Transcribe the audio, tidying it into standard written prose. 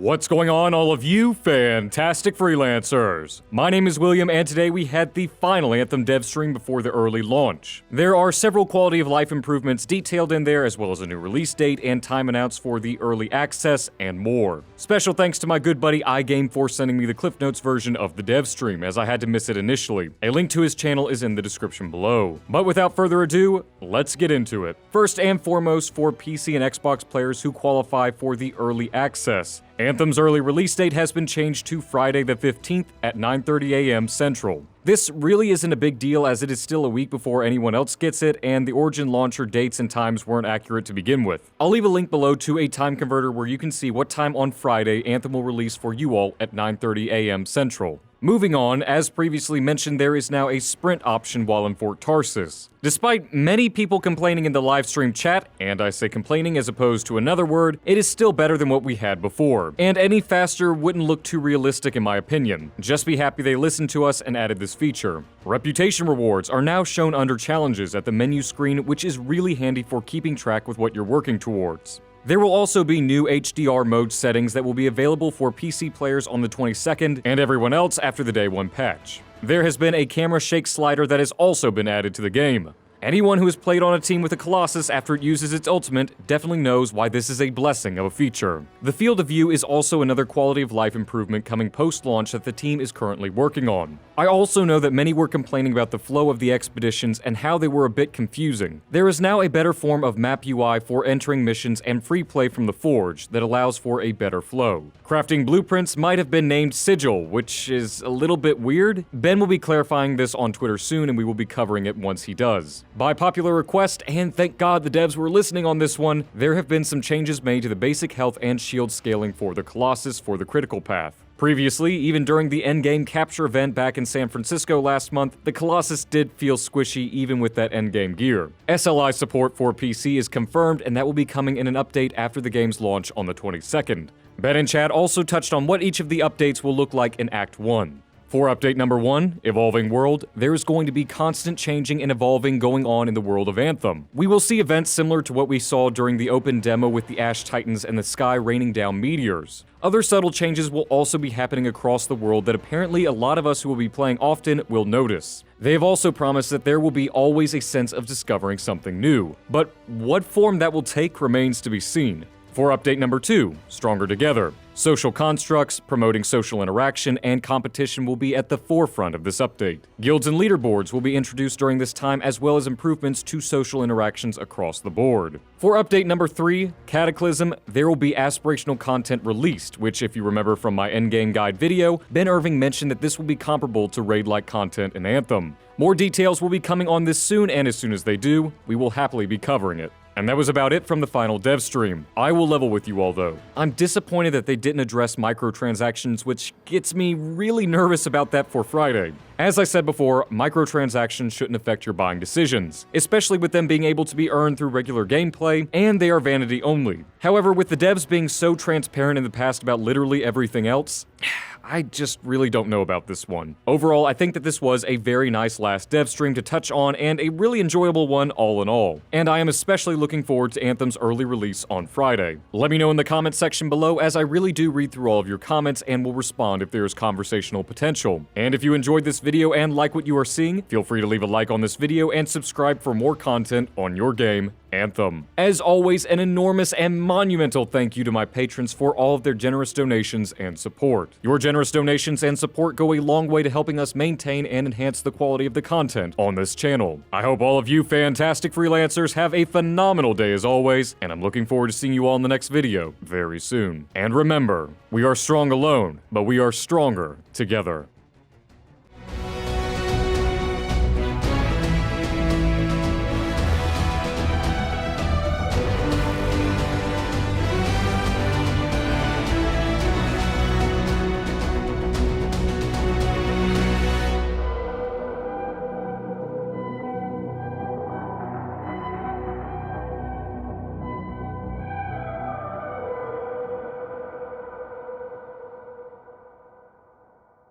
What's going on, all of you fantastic freelancers? My name is William, and today we had the final Anthem dev stream before the early launch. There are several quality of life improvements detailed in there, as well as a new release date and time announced for the early access, and more. Special thanks to my good buddy iGame for sending me the Cliff Notes version of the dev stream, as I had to miss it initially. A link to his channel is in the description below. But without further ado, let's get into it. First and foremost, for PC and Xbox players who qualify for the early access, Anthem's early release date has been changed to Friday the 15th at 9:30 a.m. Central. This really isn't a big deal, as it is still a week before anyone else gets it, and the Origin launcher dates and times weren't accurate to begin with. I'll leave a link below to a time converter where you can see what time on Friday Anthem will release for you all at 9:30 a.m. Central. Moving on, as previously mentioned, there is now a sprint option while in Fort Tarsis. Despite many people complaining in the livestream chat, and I say complaining as opposed to another word, it is still better than what we had before. And any faster wouldn't look too realistic in my opinion. Just be happy they listened to us and added this feature. Reputation rewards are now shown under challenges at the menu screen, which is really handy for keeping track with what you're working towards. There will also be new HDR mode settings that will be available for PC players on the 22nd and everyone else after the Day 1 patch. There has been a camera shake slider that has also been added to the game. Anyone who has played on a team with a Colossus after it uses its ultimate definitely knows why this is a blessing of a feature. The field of view is also another quality of life improvement coming post-launch that the team is currently working on. I also know that many were complaining about the flow of the expeditions and how they were a bit confusing. There is now a better form of map UI for entering missions and free play from the Forge that allows for a better flow. Crafting blueprints might have been named Sigil, which is a little bit weird. Ben will be clarifying this on Twitter soon, and we will be covering it once he does. By popular request, and thank God the devs were listening on this one, there have been some changes made to the basic health and shield scaling for the Colossus for the critical path. Previously, even during the endgame capture event back in San Francisco last month, the Colossus did feel squishy even with that endgame gear. SLI support for PC is confirmed, and that will be coming in an update after the game's launch on the 22nd. Ben and Chad also touched on what each of the updates will look like in Act 1. For update number 1, Evolving World, there is going to be constant changing and evolving going on in the world of Anthem. We will see events similar to what we saw during the open demo with the Ash Titans and the sky raining down meteors. Other subtle changes will also be happening across the world that apparently a lot of us who will be playing often will notice. They have also promised that there will be always a sense of discovering something new, but what form that will take remains to be seen. For update number 2, Stronger Together, social constructs, promoting social interaction, and competition will be at the forefront of this update. Guilds and leaderboards will be introduced during this time, as well as improvements to social interactions across the board. For update number 3, Cataclysm, there will be aspirational content released, which, if you remember from my endgame guide video, Ben Irving mentioned that this will be comparable to raid-like content in Anthem. More details will be coming on this soon, and as soon as they do, we will happily be covering it. And that was about it from the final dev stream. I will level with you all though. I'm disappointed that they didn't address microtransactions, which gets me really nervous about that for Friday. As I said before, microtransactions shouldn't affect your buying decisions, especially with them being able to be earned through regular gameplay, and they are vanity only. However, with the devs being so transparent in the past about literally everything else, I just really don't know about this one. Overall, I think that this was a very nice last dev stream to touch on, and a really enjoyable one all in all. And I am especially looking forward to Anthem's early release on Friday. Let me know in the comment section below, as I really do read through all of your comments and will respond if there is conversational potential. And if you enjoyed this video and like what you are seeing, feel free to leave a like on this video and subscribe for more content on your game, Anthem. As always, an enormous and monumental thank you to my patrons for all of their generous donations and support. Your generous donations and support go a long way to helping us maintain and enhance the quality of the content on this channel. I hope all of you fantastic freelancers have a phenomenal day as always, and I'm looking forward to seeing you all in the next video very soon. And remember, we are strong alone, but we are stronger together.